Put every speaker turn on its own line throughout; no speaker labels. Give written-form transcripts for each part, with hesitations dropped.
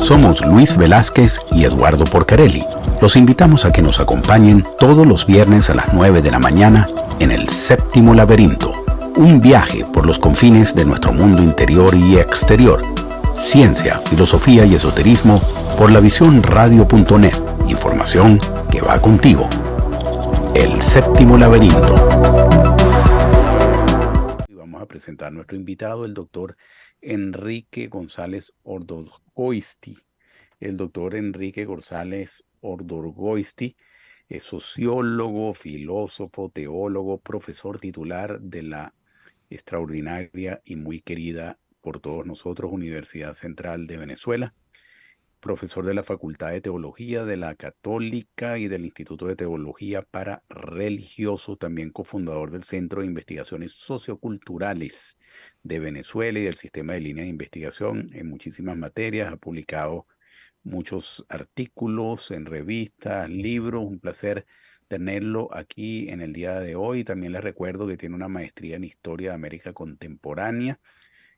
Somos Luis Velázquez y Eduardo Porcarelli. Los invitamos a que nos acompañen todos los viernes a las 9 de la mañana en El Séptimo Laberinto. Un viaje por los confines de nuestro mundo interior y exterior. Ciencia, filosofía y esoterismo por lavisiónradio.net. Información que va contigo. El Séptimo Laberinto. Y vamos a presentar a nuestro invitado, el doctor Enrique González Ordorgoisti. El doctor Enrique González Ordorgoisti es sociólogo, filósofo, teólogo, profesor titular de la extraordinaria y muy querida por todos nosotros Universidad Central de Venezuela, profesor de la Facultad de Teología de la Católica y del Instituto de Teología para Religiosos, también cofundador del Centro de Investigaciones Socioculturales de Venezuela y del Sistema de Líneas de Investigación en muchísimas materias. Ha publicado muchos artículos en revistas, libros. Un placer tenerlo aquí en el día de hoy. También les recuerdo que tiene una maestría en Historia de América Contemporánea.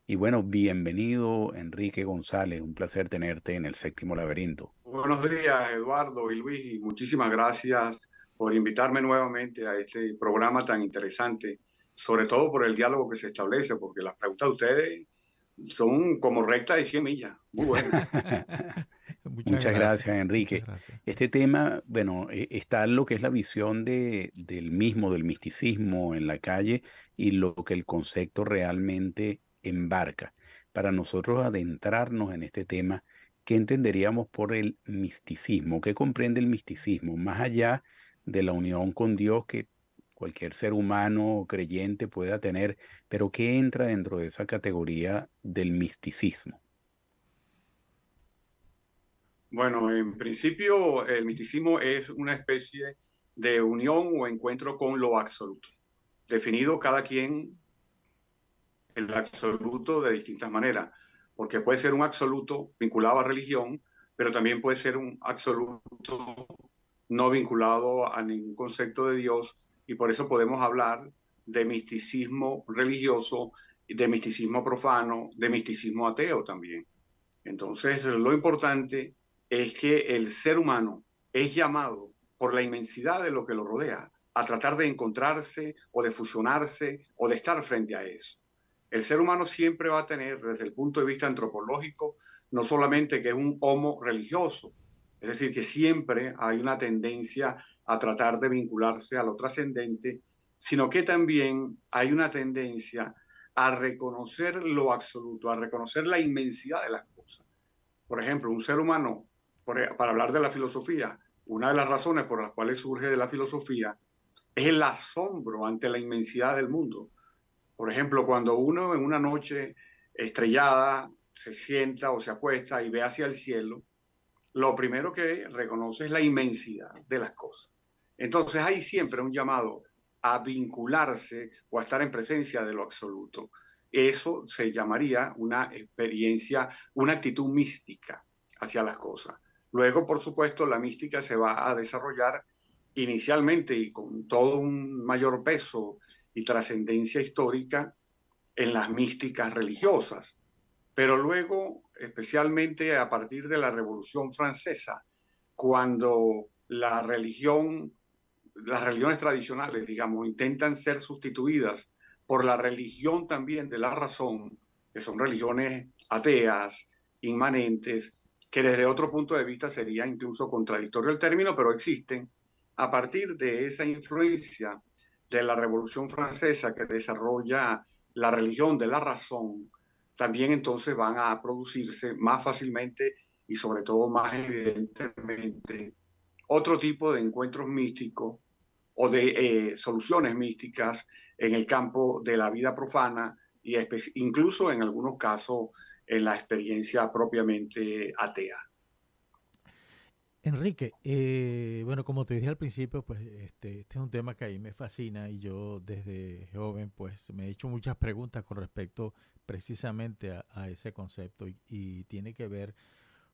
Y bueno, bienvenido Enrique González, un placer tenerte en El Séptimo Laberinto.
Buenos días, Eduardo y Luis, y muchísimas gracias por invitarme nuevamente a este programa tan interesante, sobre todo por el diálogo que se establece, porque las preguntas de ustedes son como rectas de 100 millas, muy buenas.
Muchas gracias, Enrique.
Muchas gracias.
Este tema, bueno, está lo que es la visión del mismo, del misticismo en la calle y lo que el concepto realmente embarca. Para nosotros adentrarnos en este tema, ¿qué entenderíamos por el misticismo? ¿Qué comprende el misticismo? Más allá de la unión con Dios que cualquier ser humano o creyente pueda tener, pero ¿qué entra dentro de esa categoría del misticismo?
Bueno, en principio el misticismo es una especie de unión o encuentro con lo absoluto, definido cada quien el absoluto de distintas maneras, porque puede ser un absoluto vinculado a religión, pero también puede ser un absoluto no vinculado a ningún concepto de Dios, y por eso podemos hablar de misticismo religioso, de misticismo profano, de misticismo ateo también. Entonces, lo importante es que el ser humano es llamado por la inmensidad de lo que lo rodea a tratar de encontrarse o de fusionarse o de estar frente a eso. El ser humano siempre va a tener, desde el punto de vista antropológico, no solamente que es un homo religioso, es decir, que siempre hay una tendencia a tratar de vincularse a lo trascendente, sino que también hay una tendencia a reconocer lo absoluto, a reconocer la inmensidad de las cosas. Por ejemplo, un ser humano, para hablar de la filosofía, una de las razones por las cuales surge de la filosofía es el asombro ante la inmensidad del mundo. Por ejemplo, cuando uno en una noche estrellada se sienta o se acuesta y ve hacia el cielo, lo primero que reconoce es la inmensidad de las cosas. Entonces hay siempre un llamado a vincularse o a estar en presencia de lo absoluto. Eso se llamaría una experiencia, una actitud mística hacia las cosas. Luego, por supuesto, la mística se va a desarrollar inicialmente y con todo un mayor peso y trascendencia histórica en las místicas religiosas. Pero luego, especialmente a partir de la Revolución Francesa, cuando las religiones tradicionales, digamos, intentan ser sustituidas por la religión también de la razón, que son religiones ateas, inmanentes, que desde otro punto de vista sería incluso contradictorio el término, pero existen. A partir de esa influencia de la Revolución Francesa que desarrolla la religión de la razón, también entonces van a producirse más fácilmente y sobre todo más evidentemente otro tipo de encuentros místicos o de soluciones místicas en el campo de la vida profana y incluso en algunos casos en la experiencia propiamente atea.
Enrique, bueno, como te dije al principio, pues este es un tema que a mí me fascina y yo desde joven pues me he hecho muchas preguntas con respecto precisamente a ese concepto y tiene que ver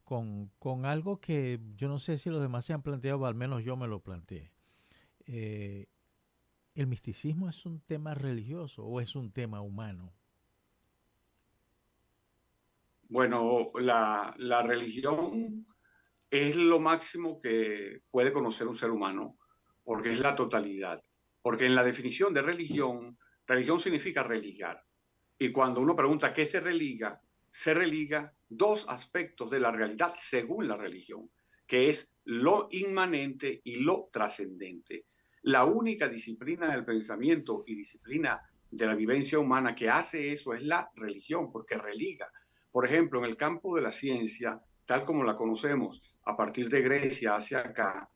con algo que yo no sé si los demás se han planteado, o al menos yo me lo planteé. Eh, ¿El misticismo es un tema religioso o es un tema humano?
Bueno, la religión es lo máximo que puede conocer un ser humano, porque es la totalidad. Porque en la definición de religión, religión significa religar. Y cuando uno pregunta qué se religa dos aspectos de la realidad según la religión, que es lo inmanente y lo trascendente. La única disciplina del pensamiento y disciplina de la vivencia humana que hace eso es la religión, porque religa. Por ejemplo, en el campo de la ciencia, tal como la conocemos a partir de Grecia hacia acá,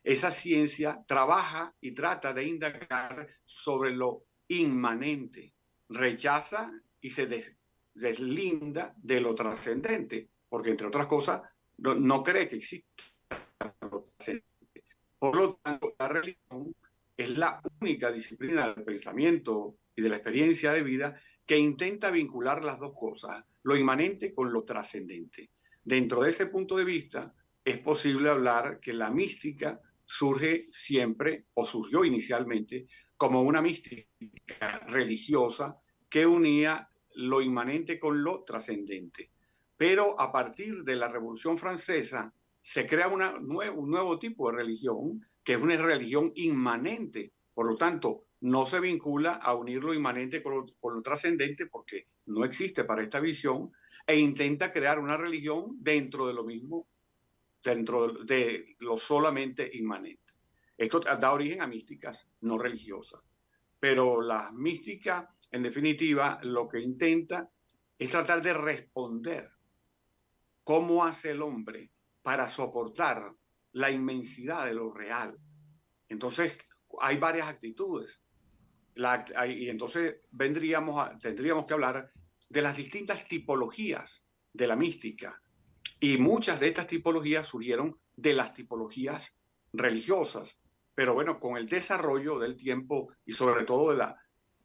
esa ciencia trabaja y trata de indagar sobre lo inmanente, rechaza y se deslinda de lo trascendente, porque entre otras cosas no cree que exista lo trascendente. Por lo tanto, la religión es la única disciplina del pensamiento y de la experiencia de vida que intenta vincular las dos cosas, lo inmanente con lo trascendente. Dentro de ese punto de vista, es posible hablar que la mística surge siempre, o surgió inicialmente, como una mística religiosa que unía lo inmanente con lo trascendente. Pero a partir de la Revolución Francesa se crea un nuevo tipo de religión, que es una religión inmanente. Por lo tanto, no se vincula a unir lo inmanente con lo trascendente, porque no existe para esta visión, e intenta crear una religión dentro de lo mismo, dentro de lo solamente inmanente. Esto da origen a místicas no religiosas. Pero la mística, en definitiva, lo que intenta es tratar de responder cómo hace el hombre para soportar la inmensidad de lo real. Entonces, hay varias actitudes. Y entonces tendríamos que hablar de las distintas tipologías de la mística. Y muchas de estas tipologías surgieron de las tipologías religiosas. Pero bueno, con el desarrollo del tiempo y sobre todo de la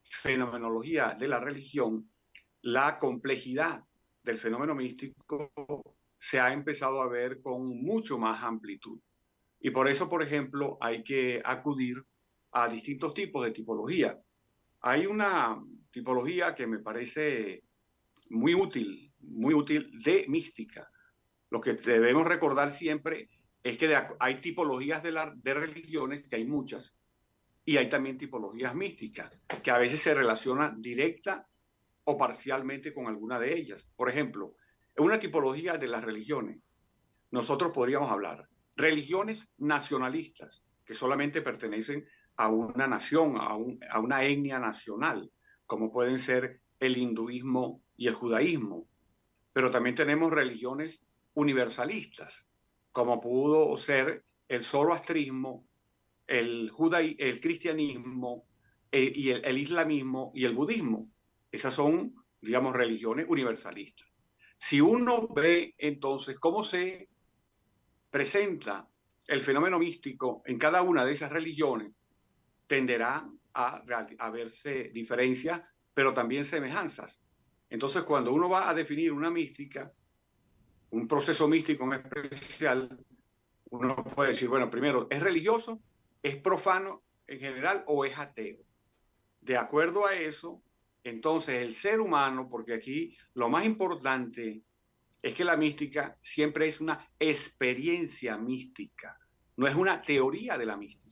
fenomenología de la religión, la complejidad del fenómeno místico se ha empezado a ver con mucho más amplitud. Y por eso, por ejemplo, hay que acudir a distintos tipos de tipología. Hay una tipología que me parece muy útil de mística. Lo que debemos recordar siempre es que hay tipologías de religiones, que hay muchas, y hay también tipologías místicas, que a veces se relacionan directa o parcialmente con alguna de ellas. Por ejemplo, en una tipología de las religiones, nosotros podríamos hablar religiones nacionalistas, que solamente pertenecen a una nación, a una etnia nacional, como pueden ser el hinduismo y el judaísmo. Pero también tenemos religiones universalistas, como pudo ser el zoroastrismo, el cristianismo, y el islamismo y el budismo. Esas son, digamos, religiones universalistas. Si uno ve entonces cómo se presenta el fenómeno místico en cada una de esas religiones, tenderá a verse diferencias, pero también semejanzas. Entonces, cuando uno va a definir una mística, un proceso místico en especial, uno puede decir, bueno, primero, ¿es religioso, es profano en general o es ateo? De acuerdo a eso, entonces el ser humano, porque aquí lo más importante es que la mística siempre es una experiencia mística, no es una teoría de la mística.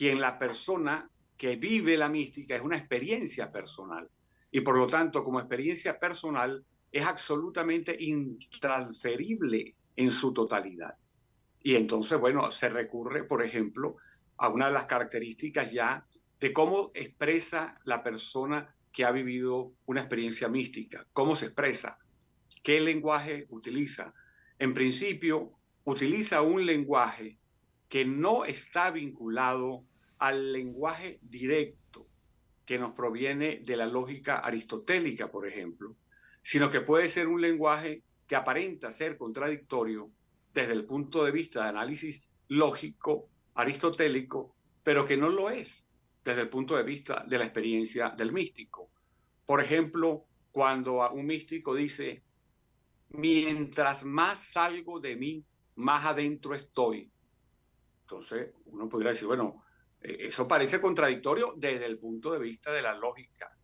La persona que vive la mística es una experiencia personal y por lo tanto como experiencia personal es absolutamente intransferible en su totalidad. Y entonces, bueno, se recurre, por ejemplo, a una de las características ya de cómo expresa la persona que ha vivido una experiencia mística, cómo se expresa, qué lenguaje utiliza. En principio, utiliza un lenguaje que no está vinculado al lenguaje directo que nos proviene de la lógica aristotélica, por ejemplo, sino que puede ser un lenguaje que aparenta ser contradictorio desde el punto de vista de análisis lógico aristotélico, pero que no lo es desde el punto de vista de la experiencia del místico. Por ejemplo, cuando un místico dice, mientras más salgo de mí, más adentro estoy. Entonces, uno podría decir, bueno, eso parece contradictorio desde el punto de vista de la lógica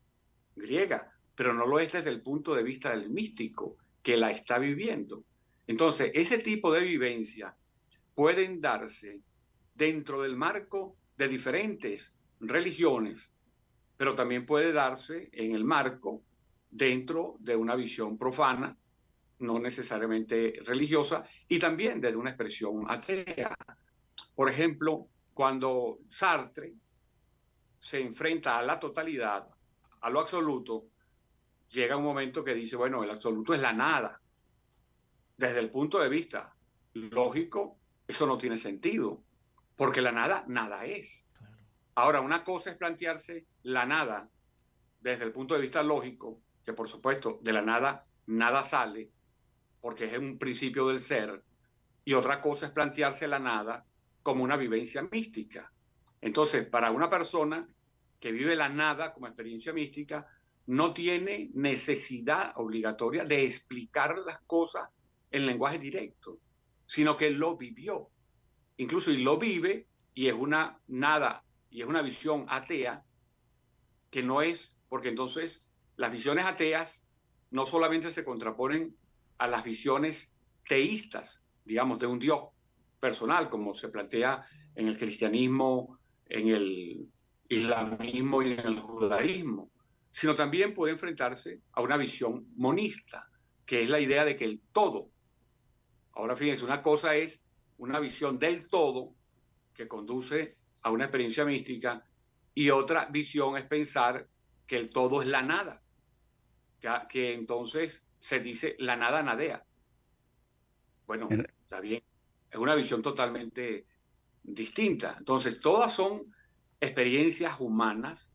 griega, pero no lo es desde el punto de vista del místico, que la está viviendo. Entonces, ese tipo de vivencia pueden darse dentro del marco de diferentes religiones, pero también puede darse en el marco dentro de una visión profana, no necesariamente religiosa, y también desde una expresión atea. Por ejemplo, cuando Sartre se enfrenta a la totalidad, a lo absoluto, llega un momento que dice, bueno, el absoluto es la nada. Desde el punto de vista lógico, eso no tiene sentido, porque la nada, nada es.
Claro.
Ahora, una cosa es plantearse la nada desde el punto de vista lógico, que por supuesto de la nada nada sale, porque es un principio del ser, y otra cosa es plantearse la nada como una vivencia mística. Entonces, para una persona que vive la nada como experiencia mística, no tiene necesidad obligatoria de explicar las cosas en lenguaje directo, sino que lo vivió. Incluso y lo vive y es una nada, y es una visión atea que no es, porque entonces las visiones ateas no solamente se contraponen a las visiones teístas, digamos, de un Dios personal, como se plantea en el cristianismo, en el islamismo y en el judaísmo, sino también puede enfrentarse a una visión monista, que es la idea de que el todo, ahora fíjense, una cosa es una visión del todo que conduce a una experiencia mística y otra visión es pensar que el todo es la nada, que entonces se dice la nada nadea. Bueno,
En-
está bien, es una visión totalmente distinta. Entonces, todas son experiencias humanas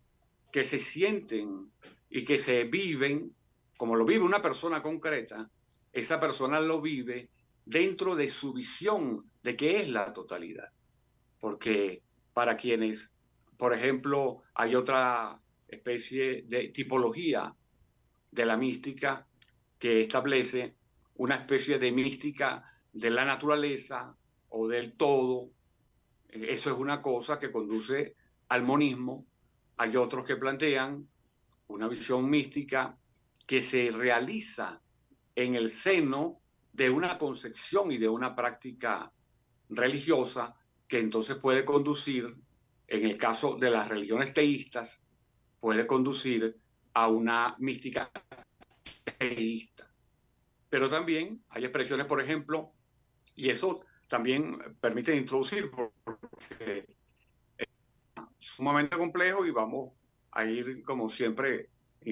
que se sienten y que se viven, como lo vive una persona concreta, esa persona lo vive dentro de su visión de qué es la totalidad. Porque para quienes, por ejemplo, hay otra especie de tipología de la mística que establece una especie de mística de la naturaleza o del todo. Eso es una cosa que conduce al monismo. Hay otros que plantean una visión mística que se realiza en el seno de una concepción y de una práctica religiosa que entonces puede conducir, en el caso de las religiones teístas, puede conducir a una mística teísta. Pero también hay expresiones, por ejemplo, y eso también permite introducir, porque es sumamente complejo y vamos a ir, como siempre,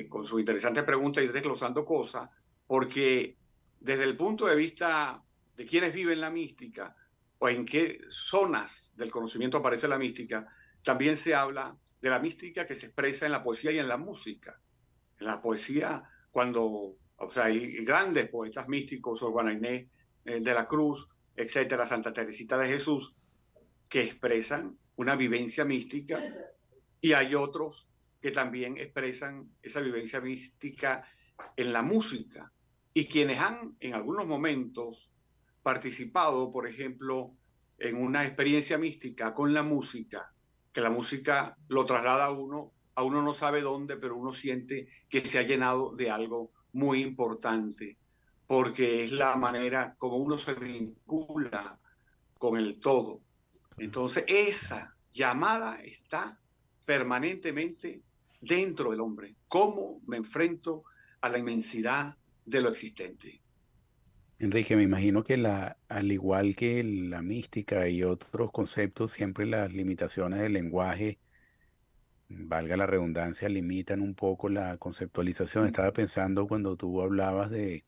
con su interesante pregunta, ir desglosando cosas, porque desde el punto de vista de quienes viven la mística o en qué zonas del conocimiento aparece la mística, también se habla de la mística que se expresa en la poesía y en la música. En la poesía, cuando hay grandes poetas místicos, Sor Juana Inés de la Cruz, etcétera, Santa Teresita de Jesús, que expresan una vivencia mística, y hay otros que también expresan esa vivencia mística en la música. Y quienes han en algunos momentos participado, por ejemplo, en una experiencia mística con la música, que la música lo traslada a uno no sabe dónde, pero uno siente que se ha llenado de algo muy importante, porque es la manera como uno se vincula con el todo.
Claro.
Entonces, esa llamada está permanentemente dentro del hombre. ¿Cómo me enfrento a la inmensidad de lo existente?
Enrique, me imagino que al igual que la mística y otros conceptos, siempre las limitaciones del lenguaje, valga la redundancia, limitan un poco la conceptualización. Estaba pensando cuando tú hablabas de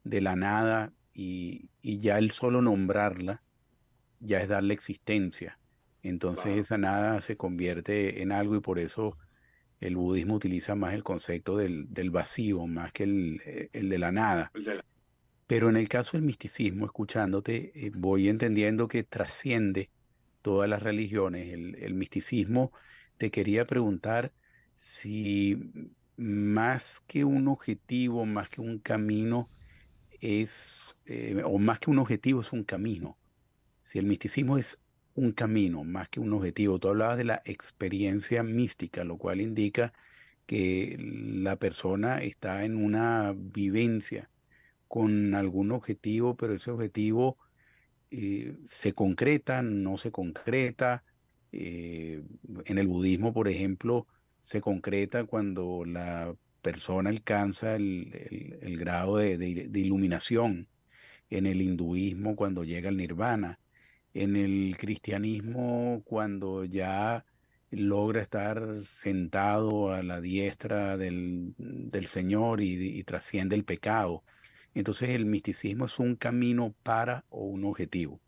la nada y ya el solo nombrarla ya es darle existencia. Entonces
Claro.
esa nada se convierte en algo y por eso el budismo utiliza más el concepto del vacío, más que el de la nada. Pero en el caso del misticismo, escuchándote, voy entendiendo que trasciende todas las religiones. El misticismo, te quería preguntar si más que un objetivo, más que un camino, o más que un objetivo, es un camino. Si el misticismo es un camino, más que un objetivo, tú hablabas de la experiencia mística, lo cual indica que la persona está en una vivencia con algún objetivo, pero ese objetivo se concreta, no se concreta. En el budismo, por ejemplo, se concreta cuando la persona alcanza el grado de iluminación. En el hinduismo, cuando llega el nirvana. En el cristianismo, cuando ya logra estar sentado a la diestra del Señor y trasciende el pecado. Entonces el misticismo es un camino para o un objetivo.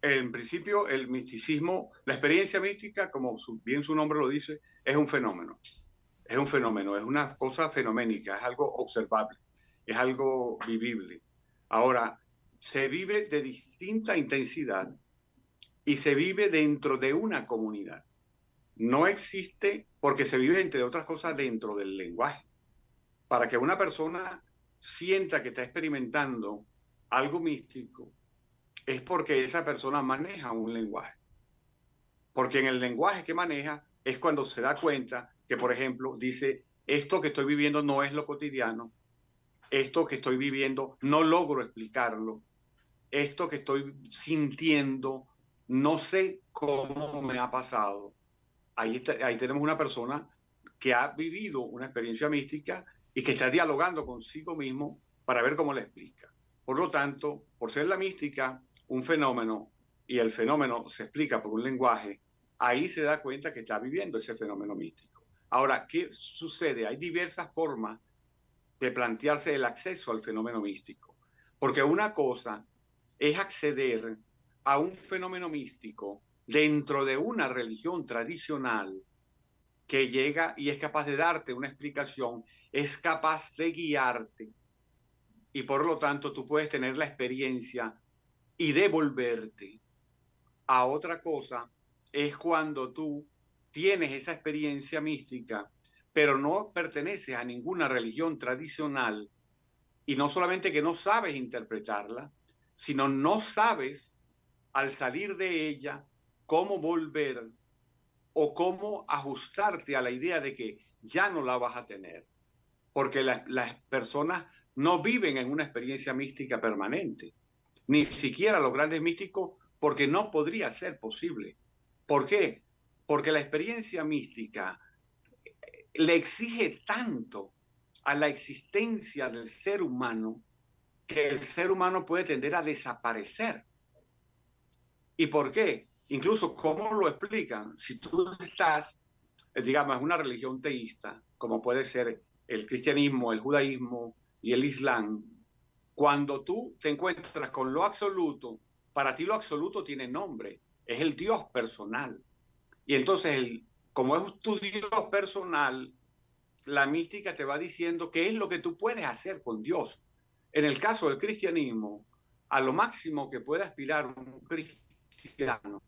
En principio, el misticismo, la experiencia mística, como bien su nombre lo dice, es un fenómeno. Es un fenómeno, es una cosa fenoménica, es algo observable, es algo vivible. Ahora, se vive de distinta intensidad y se vive dentro de una comunidad. No existe, porque se vive, entre otras cosas, dentro del lenguaje. Para que una persona sienta que está experimentando algo místico, es porque esa persona maneja un lenguaje. Porque en el lenguaje que maneja es cuando se da cuenta que, por ejemplo, dice, esto que estoy viviendo no es lo cotidiano, esto que estoy viviendo no logro explicarlo, esto que estoy sintiendo no sé cómo me ha pasado. Ahí tenemos una persona que ha vivido una experiencia mística y que está dialogando consigo mismo para ver cómo le explica. Por lo tanto, por ser la mística un fenómeno y el fenómeno se explica por un lenguaje, ahí se da cuenta que está viviendo ese fenómeno místico. Ahora, ¿qué sucede? Hay diversas formas de plantearse el acceso al fenómeno místico, porque una cosa es acceder a un fenómeno místico dentro de una religión tradicional que llega y es capaz de darte una explicación, es capaz de guiarte y por lo tanto tú puedes tener la experiencia y devolverte. A otra cosa es cuando tú tienes esa experiencia mística, pero no perteneces a ninguna religión tradicional y no solamente que no sabes interpretarla, sino no sabes al salir de ella cómo volver o cómo ajustarte a la idea de que ya no la vas a tener, porque las personas no viven en una experiencia mística permanente, ni siquiera los grandes místicos, porque no podría ser posible. ¿Por qué? Porque la experiencia mística le exige tanto a la existencia del ser humano que el ser humano puede tender a desaparecer. ¿Y por qué? Incluso, ¿cómo lo explican? Si tú estás, digamos, en una religión teísta, como puede ser el cristianismo, el judaísmo y el islam, cuando tú te encuentras con lo absoluto, para ti lo absoluto tiene nombre, es el Dios personal. Y entonces, como es tu Dios personal, la mística te va diciendo qué es lo que tú puedes hacer con Dios. En el caso del cristianismo, a lo máximo que puede aspirar un cristiano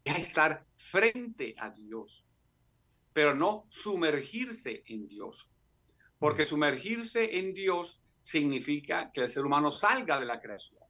es estar frente a Dios, pero no sumergirse en Dios. Porque sumergirse en Dios significa que el ser humano salga de la creación.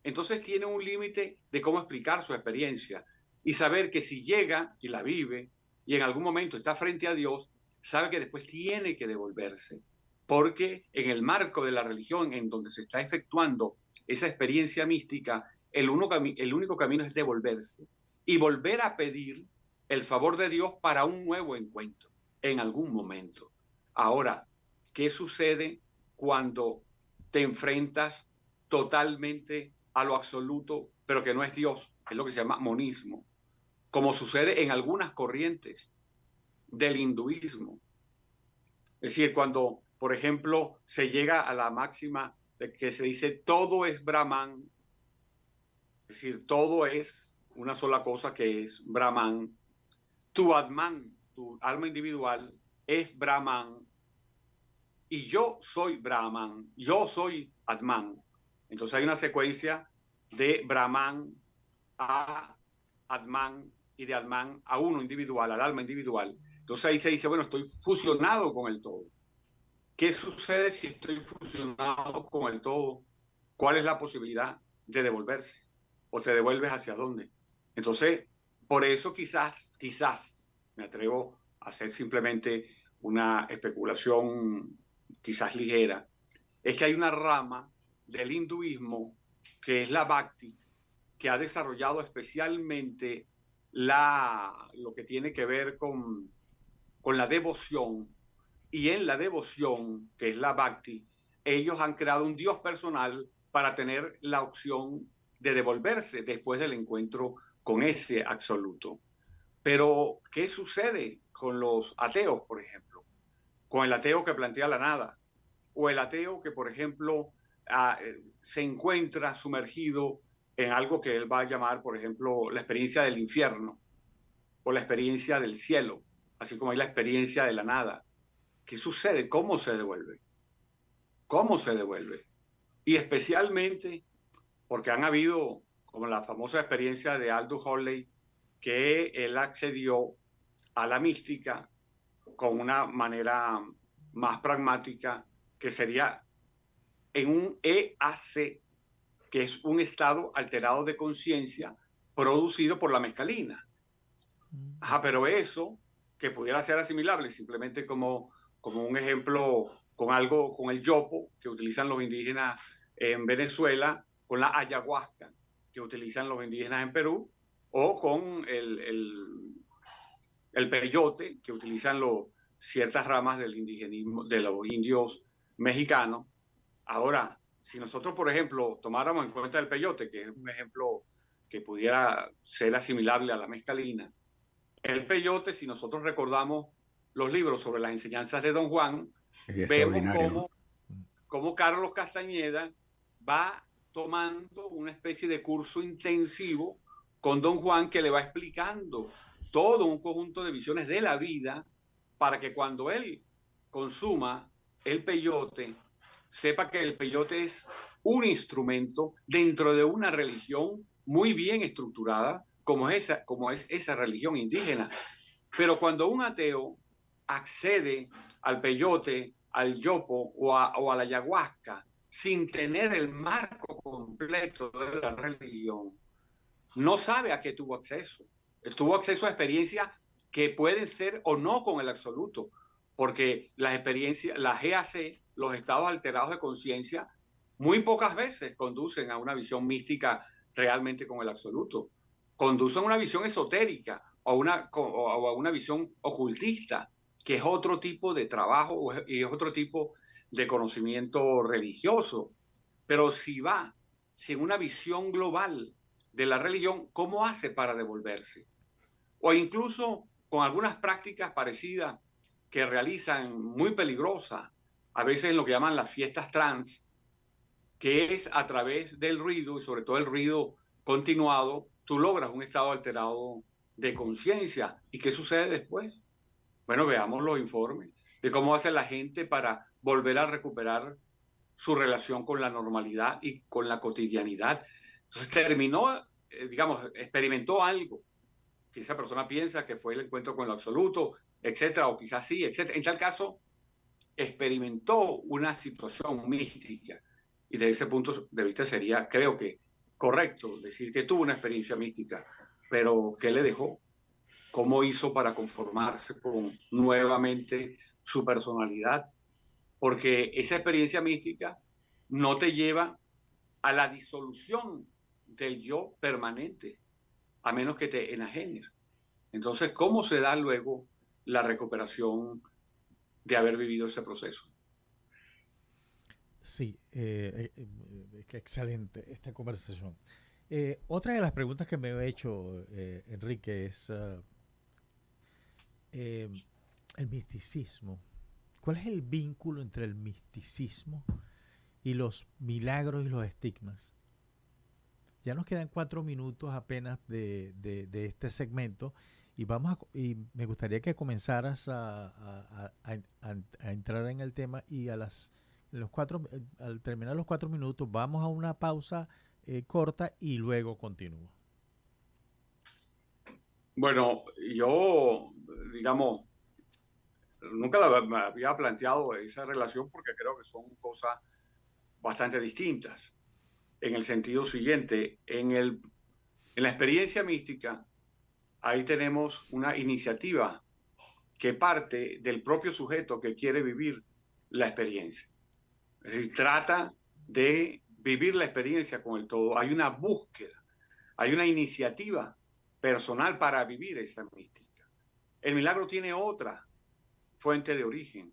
Entonces tiene un límite de cómo explicar su experiencia y saber que si llega y la vive y en algún momento está frente a Dios, sabe que después tiene que devolverse. Porque en el marco de la religión en donde se está efectuando esa experiencia mística, el único camino es devolverse y volver a pedir el favor de Dios para un nuevo encuentro en algún momento. Ahora, ¿qué sucede cuando te enfrentas totalmente a lo absoluto, pero que no es Dios? Es lo que se llama monismo, como sucede en algunas corrientes del hinduismo. Es decir, cuando, por ejemplo, se llega a la máxima de que se dice todo es Brahman, es decir, todo es una sola cosa que es Brahman. Tu Atman, tu alma individual, es Brahman y yo soy Brahman, yo soy Atman. Entonces hay una secuencia de Brahman a Atman y de Atman a uno individual, al alma individual. Entonces ahí se dice, bueno, estoy fusionado con el todo. ¿Qué sucede si estoy fusionado con el todo? ¿Cuál es la posibilidad de devolverse? ¿O te devuelves hacia dónde? Entonces, por eso quizás, me atrevo a hacer simplemente una especulación quizás ligera, es que hay una rama del hinduismo que es la Bhakti, que ha desarrollado especialmente lo que tiene que ver con la devoción. Y en la devoción, que es la Bhakti, ellos han creado un Dios personal para tener la opción de devolverse después del encuentro con ese absoluto. Pero, ¿qué sucede con los ateos, por ejemplo? Con el ateo que plantea la nada, o el ateo que, por ejemplo, se encuentra sumergido en algo que él va a llamar, por ejemplo, la experiencia del infierno o la experiencia del cielo, así como hay la experiencia de la nada. ¿Qué sucede? ¿Cómo se devuelve? ¿Cómo se devuelve? Y especialmente porque han habido, como la famosa experiencia de Aldous Huxley, que él accedió a la mística con una manera más pragmática, que sería en un EAC, que es un estado alterado de conciencia producido por la mescalina. Ajá, pero eso, que pudiera ser asimilable simplemente como un ejemplo con algo, con el yopo que utilizan los indígenas en Venezuela, con la ayahuasca que utilizan los indígenas en Perú, o con el peyote que utilizan ciertas ramas del indigenismo, de los indios mexicanos. Ahora, si nosotros, por ejemplo, tomáramos en cuenta el peyote, que es un ejemplo que pudiera ser asimilable a la mescalina, el peyote, si nosotros recordamos los libros sobre las enseñanzas de Don Juan,
Es
vemos
extraordinario, ¿no?
cómo Carlos Castañeda va tomando una especie de curso intensivo con Don Juan, que le va explicando todo un conjunto de visiones de la vida para que cuando él consuma el peyote, sepa que el peyote es un instrumento dentro de una religión muy bien estructurada, como es esa religión indígena. Pero cuando un ateo accede al peyote, al yopo o a la ayahuasca sin tener el marco completo de la religión, no sabe a qué tuvo acceso. Tuvo acceso a experiencias que pueden ser o no con el absoluto, porque las experiencias, las GAC, los estados alterados de conciencia, muy pocas veces conducen a una visión mística realmente con el absoluto. Conducen a una visión esotérica o a una visión ocultista, que es otro tipo de trabajo y es otro tipo de conocimiento religioso. Pero si en una visión global de la religión, ¿cómo hace para devolverse? O incluso con algunas prácticas parecidas que realizan muy peligrosas, a veces en lo que llaman las fiestas trans, que es a través del ruido y sobre todo el ruido continuado, tú logras un estado alterado de conciencia. ¿Y qué sucede después? Bueno, veamos los informes de cómo hace la gente para volver a recuperar su relación con la normalidad y con la cotidianidad. Entonces terminó, digamos, experimentó algo que esa persona piensa que fue el encuentro con lo absoluto, etcétera, o quizás sí, etcétera. En tal caso, experimentó una situación mística. Y desde ese punto de vista sería, creo que, correcto decir que tuvo una experiencia mística, pero ¿qué le dejó? ¿Cómo hizo para conformarse con nuevamente su personalidad? Porque esa experiencia mística no te lleva a la disolución del yo permanente, a menos que te enajenes. Entonces, ¿cómo se da luego la recuperación de haber vivido ese proceso?
Sí, qué excelente esta conversación. Otra de las preguntas que me he hecho, Enrique, es eh, el misticismo. ¿Cuál es el vínculo entre el misticismo y los milagros y los estigmas? Ya nos quedan 4 minutos apenas de este segmento y me gustaría que comenzaras a entrar en el tema y al terminar los 4 minutos vamos a una pausa corta y luego continúo.
Bueno, yo, digamos, nunca me había planteado esa relación porque creo que son cosas bastante distintas. En el sentido siguiente, en la experiencia mística, ahí tenemos una iniciativa que parte del propio sujeto que quiere vivir la experiencia. Es decir, trata de vivir la experiencia con el todo. Hay una búsqueda, hay una iniciativa personal para vivir esa mística. El milagro tiene otra fuente de origen.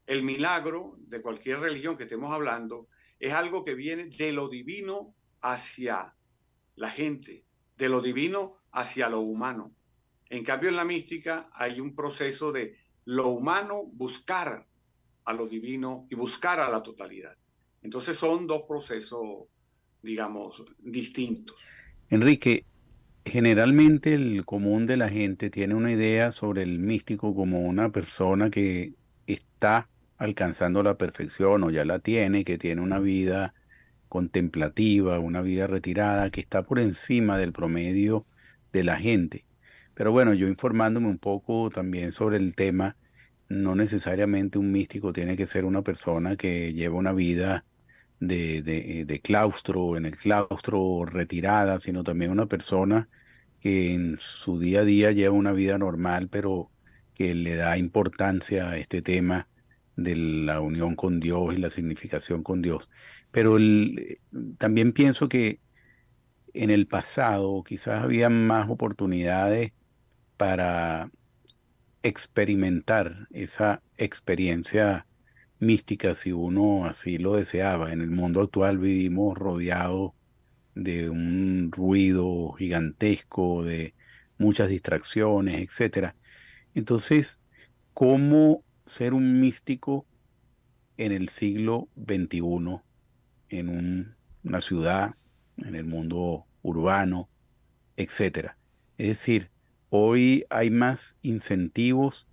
El milagro de cualquier religión que estemos hablando es algo que viene de lo divino hacia la gente, de lo divino hacia lo humano. En cambio, en la mística hay un proceso de lo humano buscar a lo divino y buscar a la totalidad. Entonces son dos procesos, digamos, distintos.
Enrique, generalmente el común de la gente tiene una idea sobre el místico como una persona que está alcanzando la perfección o ya la tiene, que tiene una vida contemplativa, una vida retirada, que está por encima del promedio de la gente. Pero bueno, yo informándome un poco también sobre el tema, no necesariamente un místico tiene que ser una persona que lleva una vida de claustro, en el claustro retirada, sino también una persona que en su día a día lleva una vida normal, pero que le da importancia a este tema de la unión con Dios y la significación con Dios. Pero también pienso que en el pasado quizás había más oportunidades para experimentar esa experiencia mística si uno así lo deseaba. En el mundo actual vivimos rodeados de un ruido gigantesco, de muchas distracciones, etcétera. Entonces, ¿cómo ser un místico en el siglo XXI, en una ciudad, en el mundo urbano, etcétera? Es decir, hoy hay más incentivos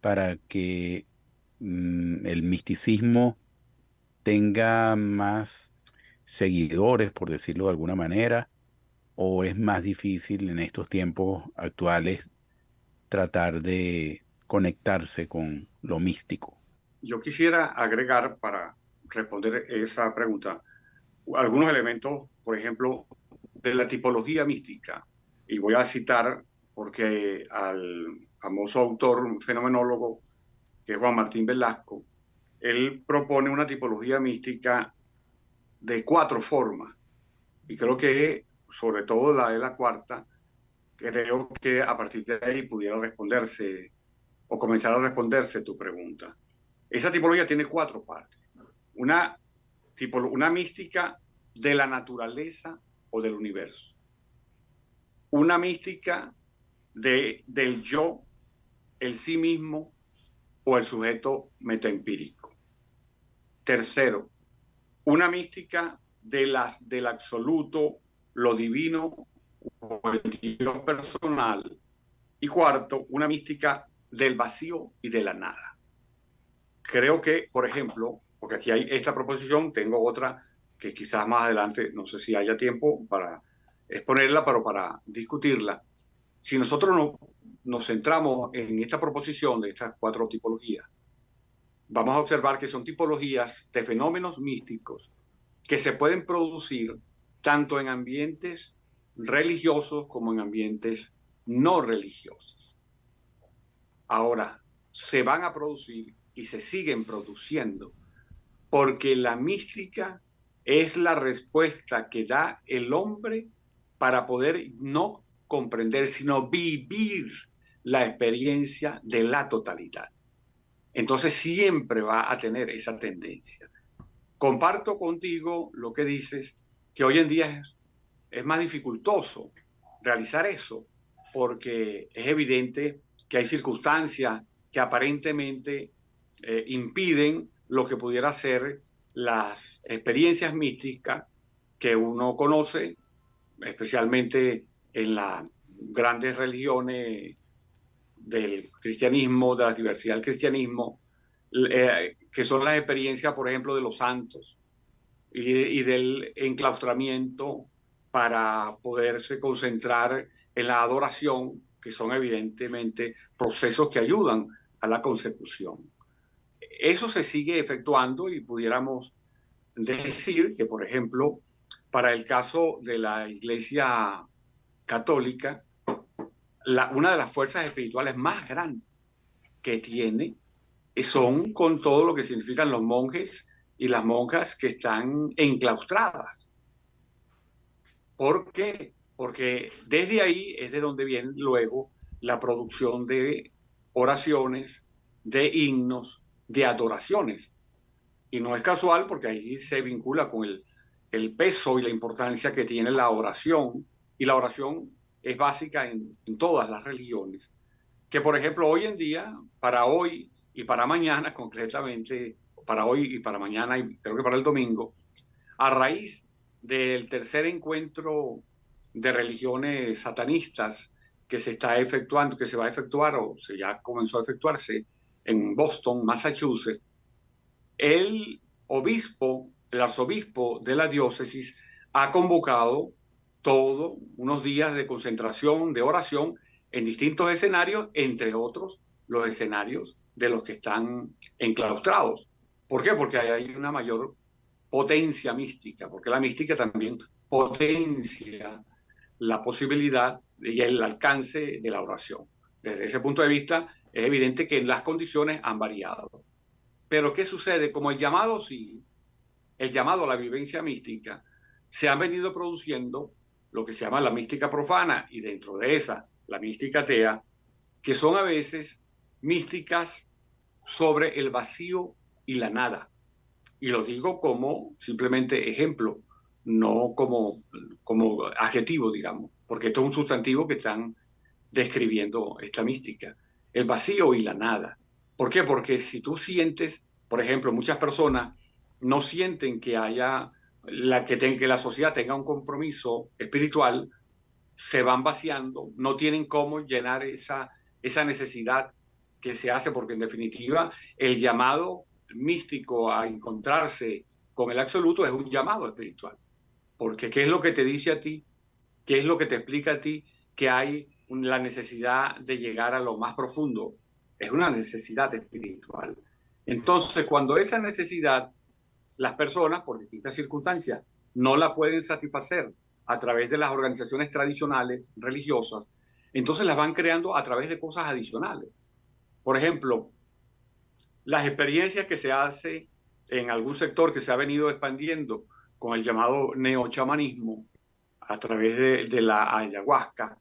para que el misticismo tenga más seguidores, por decirlo de alguna manera, o es más difícil en estos tiempos actuales tratar de conectarse con lo místico.
Yo quisiera agregar para responder esa pregunta algunos elementos, por ejemplo, de la tipología mística. Y voy a citar porque al famoso autor fenomenólogo que es Juan Martín Velasco, él propone una tipología mística de 4 formas. Y creo que, sobre todo la de la cuarta, creo que a partir de ahí pudiera responderse o comenzar a responderse tu pregunta. Esa tipología tiene 4 partes. Una mística de la naturaleza o del universo. Una mística del yo, el sí mismo o el sujeto metaempírico. Tercero, una mística del absoluto, lo divino o el Dios personal. Y cuarto, una mística del vacío y de la nada. Creo que, por ejemplo, porque aquí hay esta proposición, tengo otra que quizás más adelante, no sé si haya tiempo para exponerla, pero para discutirla. Si nosotros nos centramos en esta proposición de estas 4 tipologías, vamos a observar que son tipologías de fenómenos místicos que se pueden producir tanto en ambientes religiosos como en ambientes no religiosos. Ahora, se van a producir y se siguen produciendo porque la mística es la respuesta que da el hombre para poder no comprender, sino vivir la experiencia de la totalidad. Entonces siempre va a tener esa tendencia. Comparto contigo lo que dices, que hoy en día es más dificultoso realizar eso, porque es evidente que hay circunstancias que aparentemente impiden lo que pudiera ser las experiencias místicas que uno conoce, especialmente en las grandes religiones del cristianismo, de la diversidad del cristianismo, que son las experiencias, por ejemplo, de los santos y del enclaustramiento para poderse concentrar en la adoración, que son evidentemente procesos que ayudan a la consecución. Eso se sigue efectuando y pudiéramos decir que, por ejemplo, para el caso de la Iglesia Católica, una de las fuerzas espirituales más grandes que tiene son con todo lo que significan los monjes y las monjas que están enclaustradas. ¿Por qué? Porque desde ahí es de donde viene luego la producción de oraciones, de himnos, de adoraciones. Y no es casual porque ahí se vincula con el peso y la importancia que tiene la oración. Y la oración es básica en todas las religiones. Que por ejemplo hoy en día, para hoy y para mañana, concretamente, para hoy y para mañana y creo que para el domingo, a raíz del tercer encuentro de religiones satanistas que se está efectuando, que se va a efectuar o se ya comenzó a efectuarse en Boston, Massachusetts, el el arzobispo de la diócesis, ha convocado todos unos días de concentración, de oración en distintos escenarios, entre otros los escenarios de los que están enclaustrados. ¿Por qué? Porque hay una mayor potencia mística, porque la mística también potencia la posibilidad y el alcance de la oración. Desde ese punto de vista, es evidente que las condiciones han variado. Pero ¿qué sucede? Como el llamado, sí, el llamado a la vivencia mística, se han venido produciendo lo que se llama la mística profana y dentro de esa, la mística atea, que son a veces místicas sobre el vacío y la nada. Y lo digo como simplemente ejemplo, no como adjetivo, digamos, porque esto es un sustantivo que están describiendo esta mística, el vacío y la nada. ¿Por qué? Porque si tú sientes, por ejemplo, muchas personas no sienten que haya que la sociedad tenga un compromiso espiritual, se van vaciando, no tienen cómo llenar esa necesidad que se hace, porque en definitiva el llamado místico a encontrarse con el absoluto es un llamado espiritual. Porque ¿qué es lo que te dice a ti? ¿Qué es lo que te explica a ti que hay la necesidad de llegar a lo más profundo? Es una necesidad espiritual. Entonces, cuando esa necesidad, las personas, por distintas circunstancias, no la pueden satisfacer a través de las organizaciones tradicionales religiosas, entonces las van creando a través de cosas adicionales. Por ejemplo, las experiencias que se hace en algún sector que se ha venido expandiendo con el llamado neochamanismo a través de la ayahuasca,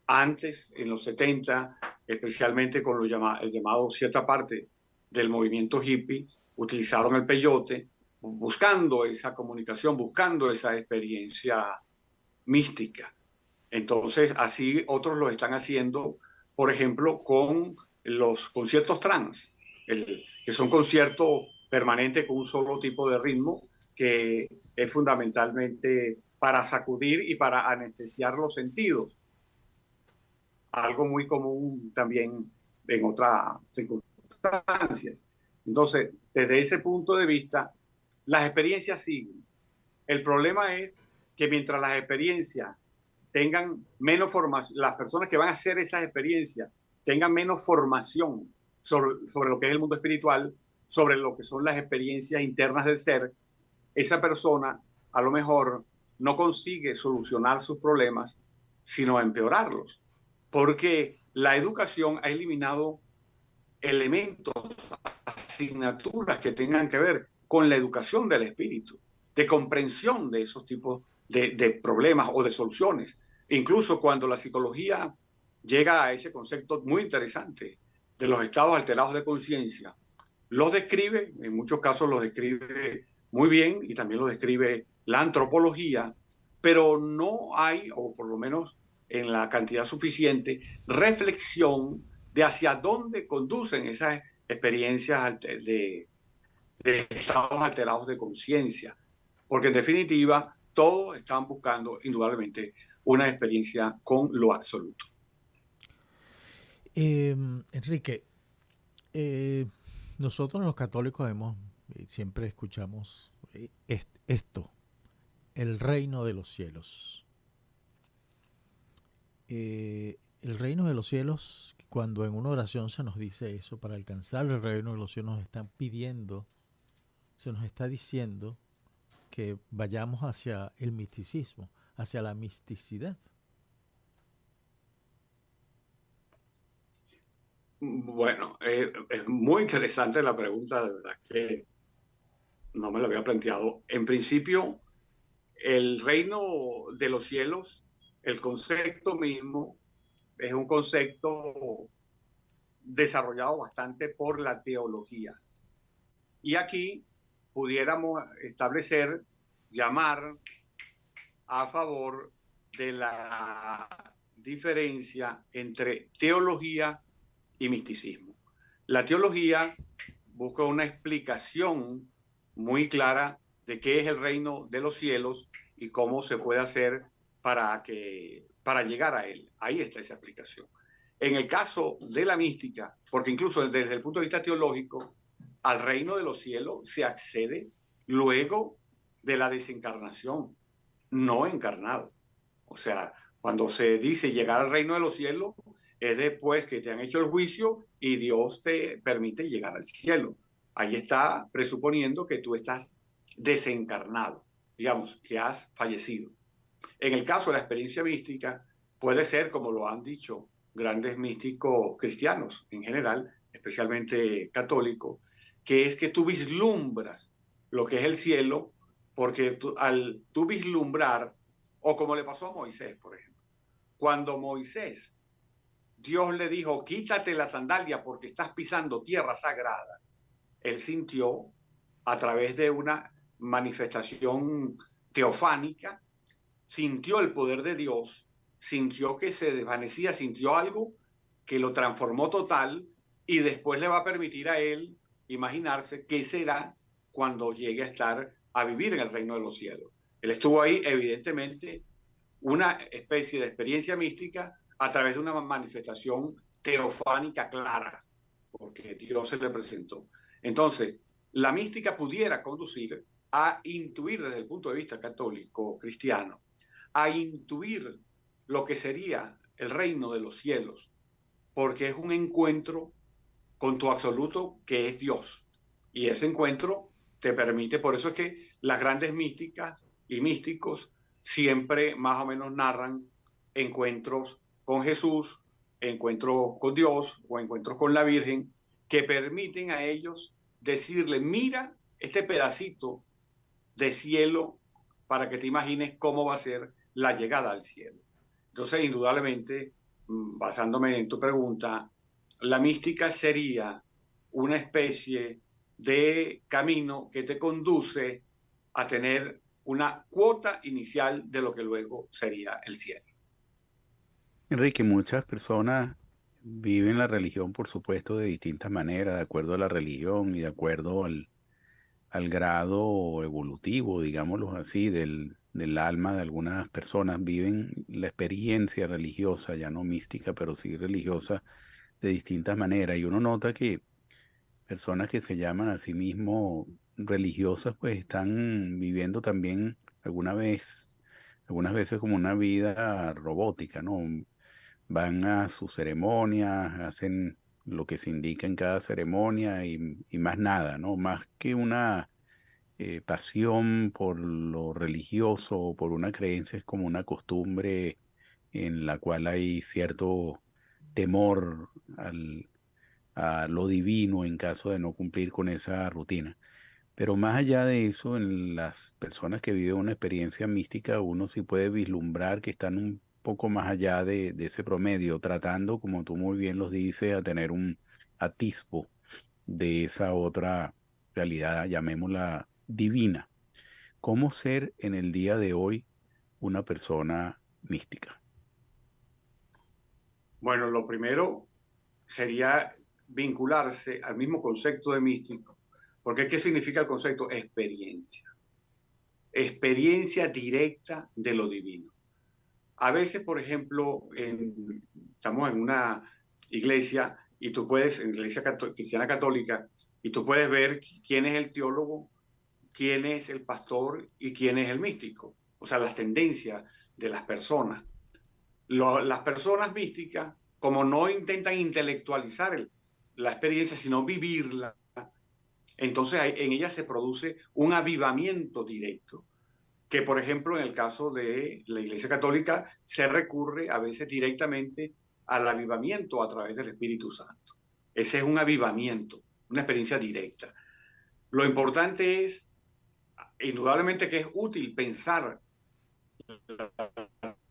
antes, en los 70, especialmente con el llamado cierta parte del movimiento hippie, utilizaron el peyote buscando esa comunicación, buscando esa experiencia mística. Entonces, así otros lo están haciendo, por ejemplo, con los conciertos trans, que son conciertos permanentes con un solo tipo de ritmo, que es fundamentalmente para sacudir y para anestesiar los sentidos. Algo muy común también en otras circunstancias. Entonces, desde ese punto de vista, las experiencias siguen. El problema es que mientras las experiencias tengan menos formación, las personas que van a hacer esas experiencias tengan menos formación sobre lo que es el mundo espiritual, sobre lo que son las experiencias internas del ser, esa persona a lo mejor no consigue solucionar sus problemas, sino empeorarlos. Porque la educación ha eliminado elementos, asignaturas que tengan que ver con la educación del espíritu, de comprensión de esos tipos de problemas o de soluciones. E incluso cuando la psicología llega a ese concepto muy interesante de los estados alterados de conciencia, los describe, en muchos casos los describe muy bien y también los describe la antropología, pero no hay, o por lo menos en la cantidad suficiente, reflexión de hacia dónde conducen esas experiencias de estados alterados de conciencia. Porque en definitiva, todos están buscando indudablemente una experiencia con lo absoluto.
Enrique, nosotros los católicos siempre escuchamos esto, el reino de los cielos. El reino de los cielos, cuando en una oración se nos dice eso, para alcanzar el reino de los cielos nos están pidiendo, se nos está diciendo que vayamos hacia el misticismo, hacia la misticidad.
Bueno, es muy interesante la pregunta, de verdad que no me lo había planteado. En principio, el reino de los cielos, el concepto mismo, es un concepto desarrollado bastante por la teología. Y aquí pudiéramos establecer, llamar a favor de la diferencia entre teología y misticismo. La teología busca una explicación muy clara de qué es el reino de los cielos y cómo se puede hacer para llegar a él. Ahí está esa explicación. En el caso de la mística, porque incluso desde el punto de vista teológico, al reino de los cielos se accede luego de la desencarnación, no encarnado. O sea, cuando se dice llegar al reino de los cielos, es después que te han hecho el juicio y Dios te permite llegar al cielo. Ahí está presuponiendo que tú estás desencarnado, digamos, que has fallecido. En el caso de la experiencia mística, puede ser, como lo han dicho grandes místicos cristianos en general, especialmente católicos, que es que tú vislumbras lo que es el cielo, porque al tú vislumbrar, o como le pasó a Moisés, por ejemplo, cuando Moisés, Dios le dijo, quítate la sandalia porque estás pisando tierra sagrada, él sintió a través de una manifestación teofánica, sintió el poder de Dios, sintió que se desvanecía, sintió algo que lo transformó total y después le va a permitir a él imaginarse qué será cuando llegue a estar a vivir en el reino de los cielos. Él estuvo ahí, evidentemente, una especie de experiencia mística a través de una manifestación teofánica clara, porque Dios se le presentó. Entonces, la mística pudiera conducir a intuir desde el punto de vista católico cristiano, a intuir lo que sería el reino de los cielos, porque es un encuentro con tu absoluto que es Dios. Y ese encuentro te permite, por eso es que las grandes místicas y místicos siempre más o menos narran encuentros con Jesús, encuentros con Dios o encuentros con la Virgen, que permiten a ellos decirle, mira este pedacito de cielo para que te imagines cómo va a ser la llegada al cielo. Entonces, indudablemente, basándome en tu pregunta, la mística sería una especie de camino que te conduce a tener una cuota inicial de lo que luego sería el cielo.
Enrique, muchas personas viven la religión, por supuesto, de distintas maneras, de acuerdo a la religión y de acuerdo al grado evolutivo, digámoslo así, del alma de algunas personas. Viven la experiencia religiosa, ya no mística, pero sí religiosa, de distintas maneras. Y uno nota que personas que se llaman a sí mismos religiosas, pues están viviendo también algunas veces como una vida robótica, ¿no? Van a sus ceremonias, hacen lo que se indica en cada ceremonia y más nada, ¿no? Más que una pasión por lo religioso o por una creencia, es como una costumbre en la cual hay cierto temor a lo divino en caso de no cumplir con esa rutina. Pero más allá de eso, en las personas que viven una experiencia mística, uno sí puede vislumbrar que están un poco más allá de ese promedio, tratando, como tú muy bien los dices, a tener un atisbo de esa otra realidad, llamémosla divina. ¿Cómo ser en el día de hoy una persona mística?
Bueno, lo primero sería vincularse al mismo concepto de místico, porque ¿qué significa el concepto? Experiencia. Experiencia directa de lo divino. A veces, por ejemplo, estamos en una iglesia y tú puedes, en la iglesia cristiana católica, y tú puedes ver quién es el teólogo, quién es el pastor y quién es el místico. O sea, las tendencias de las personas. Las personas místicas, como no intentan intelectualizar la experiencia, sino vivirla, entonces en ella se produce un avivamiento directo que, por ejemplo, en el caso de la Iglesia Católica, se recurre a veces directamente al avivamiento a través del Espíritu Santo. Ese es un avivamiento, una experiencia directa. Lo importante es, indudablemente que es útil pensar la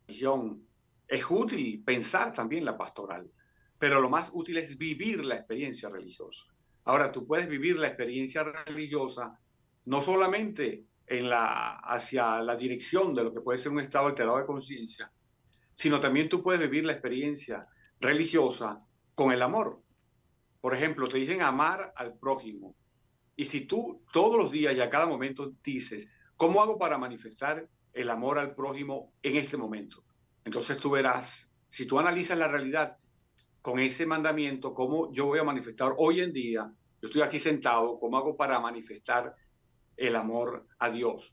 religión, es útil pensar también la pastoral, pero lo más útil es vivir la experiencia religiosa. Ahora, tú puedes vivir la experiencia religiosa no solamente hacia la dirección de lo que puede ser un estado alterado de conciencia, sino también tú puedes vivir la experiencia religiosa con el amor. Por ejemplo, te dicen amar al prójimo. Y si tú todos los días y a cada momento dices, ¿cómo hago para manifestar el amor al prójimo en este momento? Entonces tú verás, si tú analizas la realidad con ese mandamiento, cómo yo voy a manifestar hoy en día, yo estoy aquí sentado, ¿cómo hago para manifestar el amor a Dios?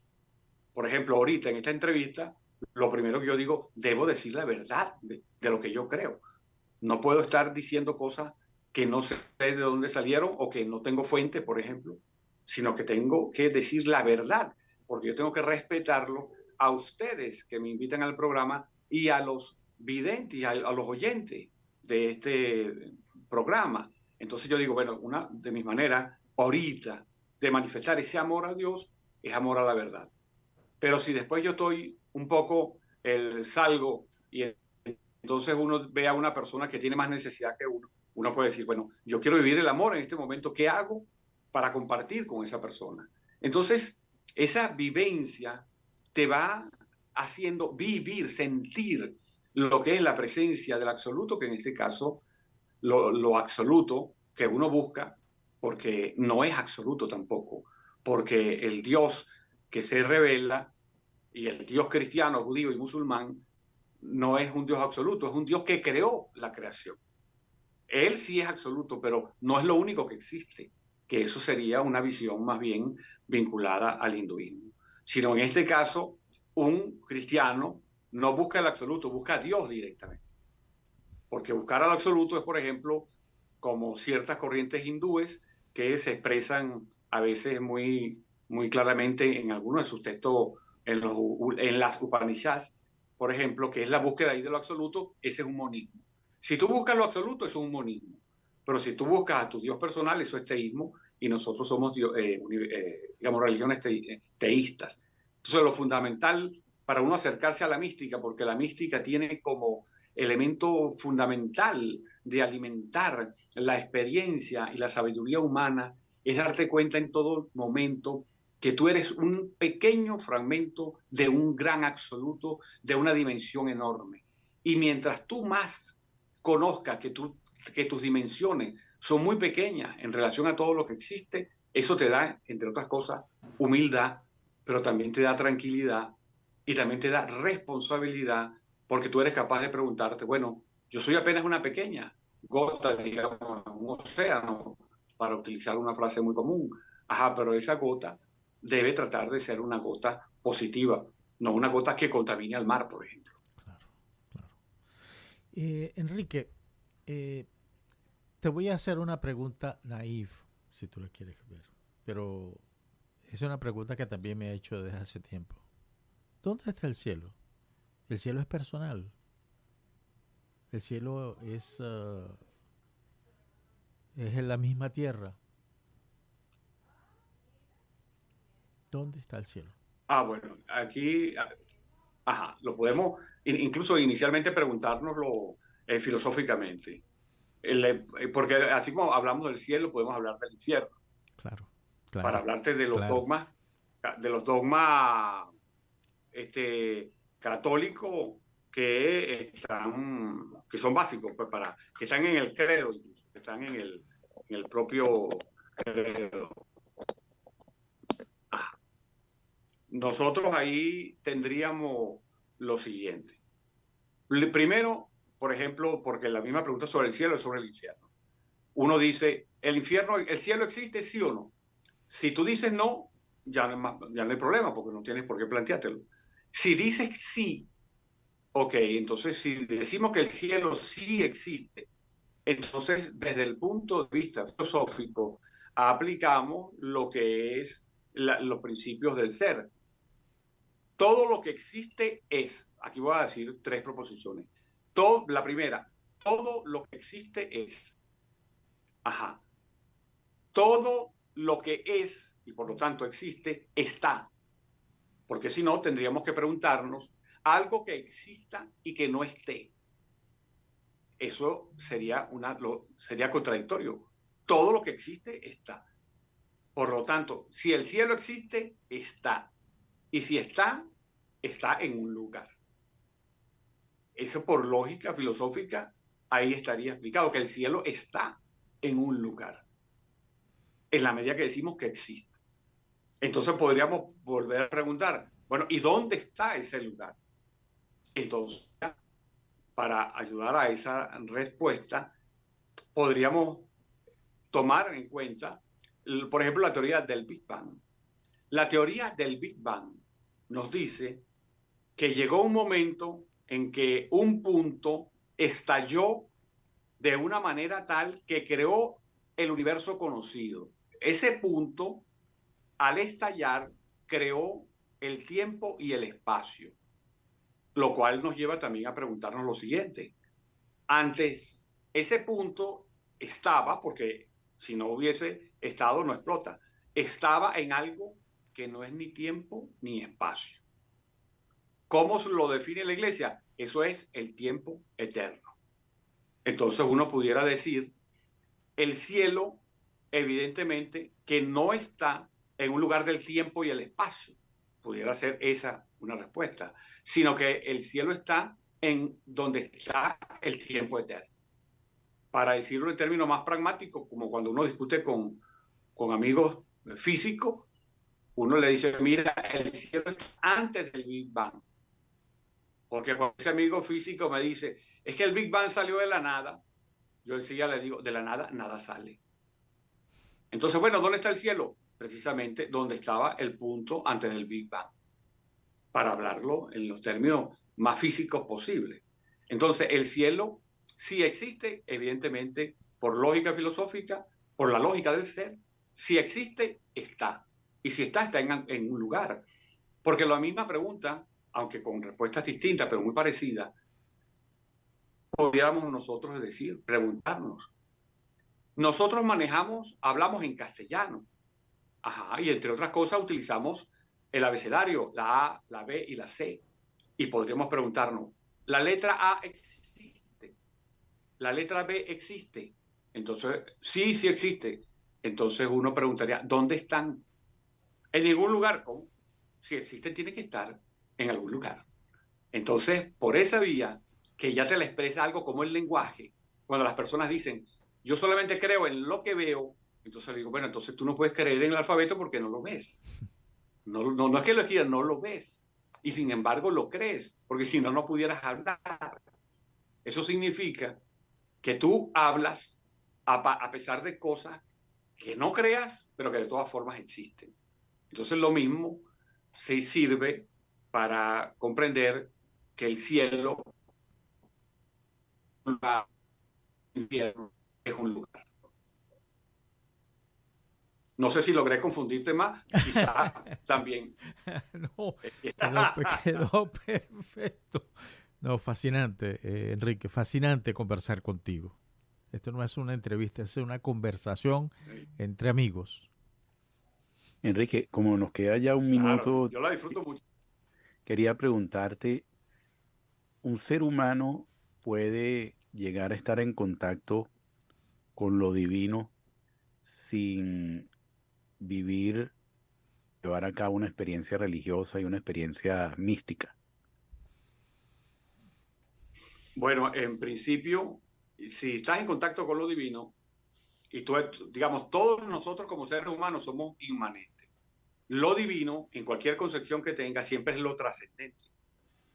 Por ejemplo, ahorita en esta entrevista, lo primero que yo digo, debo decir la verdad de lo que yo creo. No puedo estar diciendo cosas que no sé de dónde salieron o que no tengo fuente, por ejemplo, sino que tengo que decir la verdad, porque yo tengo que respetarlo a ustedes que me invitan al programa y a los videntes, a los oyentes de este programa. Entonces yo digo, bueno, una de mis maneras ahorita de manifestar ese amor a Dios es amor a la verdad. Pero si después yo estoy un poco, salgo y entonces uno ve a una persona que tiene más necesidad que uno puede decir, bueno, yo quiero vivir el amor en este momento, ¿qué hago para compartir con esa persona? Entonces, esa vivencia te va haciendo vivir, sentir lo que es la presencia del absoluto, que en este caso, lo absoluto que uno busca, porque no es absoluto tampoco, porque el Dios que se revela y el Dios cristiano, judío y musulmán no es un Dios absoluto, es un Dios que creó la creación. Él sí es absoluto, pero no es lo único que existe, que eso sería una visión más bien vinculada al hinduismo. Sino en este caso, un cristiano no busca el absoluto, busca a Dios directamente. Porque buscar al absoluto es, por ejemplo, como ciertas corrientes hindúes que se expresan a veces muy claramente en algunos de sus textos, en las Upanishads, por ejemplo, que es la búsqueda ahí de lo absoluto, ese es un monismo. Si tú buscas lo absoluto, eso es un monismo. Pero si tú buscas a tu Dios personal, eso es teísmo, y nosotros somos, digamos, religiones teístas. Entonces, lo fundamental para uno acercarse a la mística, porque la mística tiene como elemento fundamental de alimentar la experiencia y la sabiduría humana, es darte cuenta en todo momento que tú eres un pequeño fragmento de un gran absoluto, de una dimensión enorme. Y mientras tú más conozcas que tus dimensiones son muy pequeñas en relación a todo lo que existe, eso te da, entre otras cosas, humildad, pero también te da tranquilidad y también te da responsabilidad, porque tú eres capaz de preguntarte, bueno, yo soy apenas una pequeña gota, digamos, un océano, para utilizar una frase muy común. Ajá, pero esa gota debe tratar de ser una gota positiva, no una gota que contamine al mar, por ejemplo.
Claro, claro. Enrique, eh, te voy a hacer una pregunta naive, si tú la quieres ver, pero es una pregunta que también me he hecho desde hace tiempo. ¿Dónde está el cielo? El cielo es personal. El cielo es en la misma tierra. ¿Dónde está el cielo?
Bueno, aquí, ajá, lo podemos incluso inicialmente preguntárnoslo filosóficamente. Porque así como hablamos del cielo, podemos hablar del infierno.
Claro,
Para
claro,
hablarte
claro.
de los dogmas católicos que son básicos, pues que están en el credo, incluso, que están en el propio credo. Ah, nosotros ahí tendríamos lo siguiente. Primero, por ejemplo, porque la misma pregunta sobre el cielo es sobre el infierno. Uno dice, ¿el cielo existe, sí o no? Si tú dices no, ya no hay problema, porque no tienes por qué planteártelo. Si dices sí, ok, entonces si decimos que el cielo sí existe, entonces desde el punto de vista filosófico aplicamos lo que es los principios del ser. Todo lo que existe es, aquí voy a decir tres proposiciones. La primera, todo lo que existe es. Ajá. Todo lo que es y por lo tanto existe, está. Porque si no, tendríamos que preguntarnos algo que exista y que no esté. Eso sería, sería contradictorio. Todo lo que existe está. Por lo tanto, si el cielo existe, está. Y si está, está en un lugar. Eso por lógica filosófica, ahí estaría explicado, que el cielo está en un lugar, en la medida que decimos que existe. Entonces podríamos volver a preguntar, bueno, ¿y dónde está ese lugar? Entonces, para ayudar a esa respuesta, podríamos tomar en cuenta, por ejemplo, la teoría del Big Bang. La teoría del Big Bang nos dice que llegó un momento en que un punto estalló de una manera tal que creó el universo conocido. Ese punto, al estallar, creó el tiempo y el espacio, lo cual nos lleva también a preguntarnos lo siguiente. Antes, ese punto estaba, porque si no hubiese estado, no explota, estaba en algo que no es ni tiempo ni espacio. ¿Cómo lo define la iglesia? Eso es el tiempo eterno. Entonces uno pudiera decir, el cielo, evidentemente, que no está en un lugar del tiempo y el espacio. Pudiera ser esa una respuesta, sino que el cielo está en donde está el tiempo eterno. Para decirlo en términos más pragmáticos, como cuando uno discute con amigos físicos, uno le dice, mira, el cielo está antes del Big Bang. Porque cuando ese amigo físico me dice, es que el Big Bang salió de la nada, yo enseguida le digo, de la nada, nada sale. Entonces, bueno, ¿dónde está el cielo? Precisamente donde estaba el punto antes del Big Bang, para hablarlo en los términos más físicos posibles. Entonces, el cielo sí existe, evidentemente, por lógica filosófica, por la lógica del ser. Si existe, está. Y si está, está en un lugar. Porque la misma pregunta, aunque con respuestas distintas, pero muy parecidas, podríamos nosotros decir, preguntarnos. Nosotros hablamos en castellano. Ajá, y entre otras cosas utilizamos el abecedario, la A, la B y la C. Y podríamos preguntarnos, ¿la letra A existe? ¿La letra B existe? Entonces, sí, sí existe. Entonces uno preguntaría, ¿dónde están? En ningún lugar. ¿Cómo? Si existen, tiene que estar en algún lugar. Entonces, por esa vía, que ya te la expresa algo como el lenguaje, cuando las personas dicen, yo solamente creo en lo que veo, entonces digo, bueno, entonces tú no puedes creer en el alfabeto porque no lo ves. No es que lo escribas, no lo ves. Y sin embargo lo crees, porque si no, no pudieras hablar. Eso significa que tú hablas a pesar de cosas que no creas, pero que de todas formas existen. Entonces lo mismo se sirve para comprender que el cielo es un lugar. No sé si logré confundirte más, quizá también.
No, quedó perfecto. No, fascinante, Enrique, fascinante conversar contigo. Esto no es una entrevista, es una conversación entre amigos.
Enrique, como nos queda ya un
Claro,
minuto,
yo la disfruto mucho.
quería preguntarte, ¿un ser humano puede llegar a estar en contacto con lo divino sin vivir, llevar a cabo una experiencia religiosa y una experiencia mística?
Bueno, en principio, si estás en contacto con lo divino, y tú, digamos, todos nosotros como seres humanos somos inmanentes. Lo divino, en cualquier concepción que tenga, siempre es lo trascendente.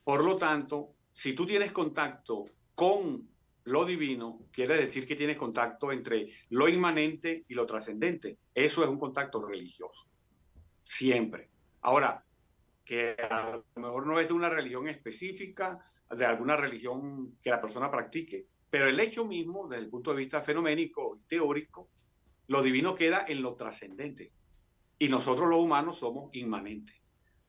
Por lo tanto, si tú tienes contacto con lo divino, quiere decir que tienes contacto entre lo inmanente y lo trascendente. Eso es un contacto religioso, siempre. Ahora, que a lo mejor no es de una religión específica, de alguna religión que la persona practique, pero el hecho mismo, desde el punto de vista fenoménico y teórico, lo divino queda en lo trascendente y nosotros los humanos somos inmanentes.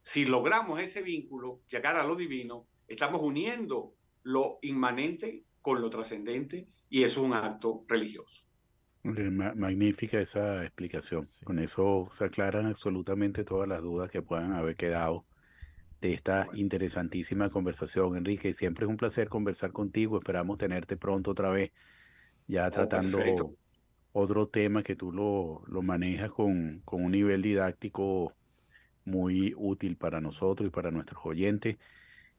Si logramos ese vínculo, llegar a lo divino, estamos uniendo lo inmanente con lo trascendente y eso es un acto religioso.
Magnífica esa explicación.
Sí.
Con eso se aclaran absolutamente todas las dudas que puedan haber quedado de esta
Bueno,
interesantísima conversación, Enrique. Siempre es un placer conversar contigo. Esperamos tenerte pronto otra vez, ya
oh, perfecto.
tratando otro tema que tú lo manejas con un nivel didáctico muy útil para nosotros y para nuestros oyentes.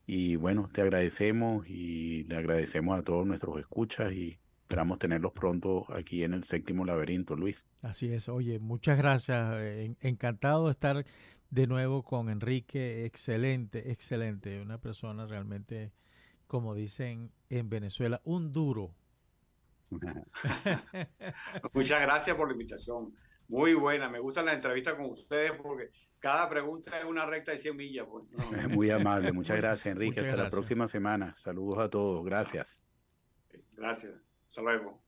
Y bueno, te agradecemos y le agradecemos a todos nuestros escuchas y esperamos tenerlos pronto aquí en el Séptimo Laberinto, Luis.
Así es. Oye, muchas gracias. Encantado de estar de nuevo con Enrique. Excelente, excelente. Una persona realmente, como dicen en Venezuela, un duro.
Muchas gracias por la invitación. Muy buena. Me gustan las entrevistas con ustedes porque cada pregunta es una recta de 100 millas. Pues. No.
Muy amable, muchas gracias, Enrique.
Muchas
Hasta la
gracias.
próxima semana. Saludos a todos. Gracias.
Gracias. Hasta luego.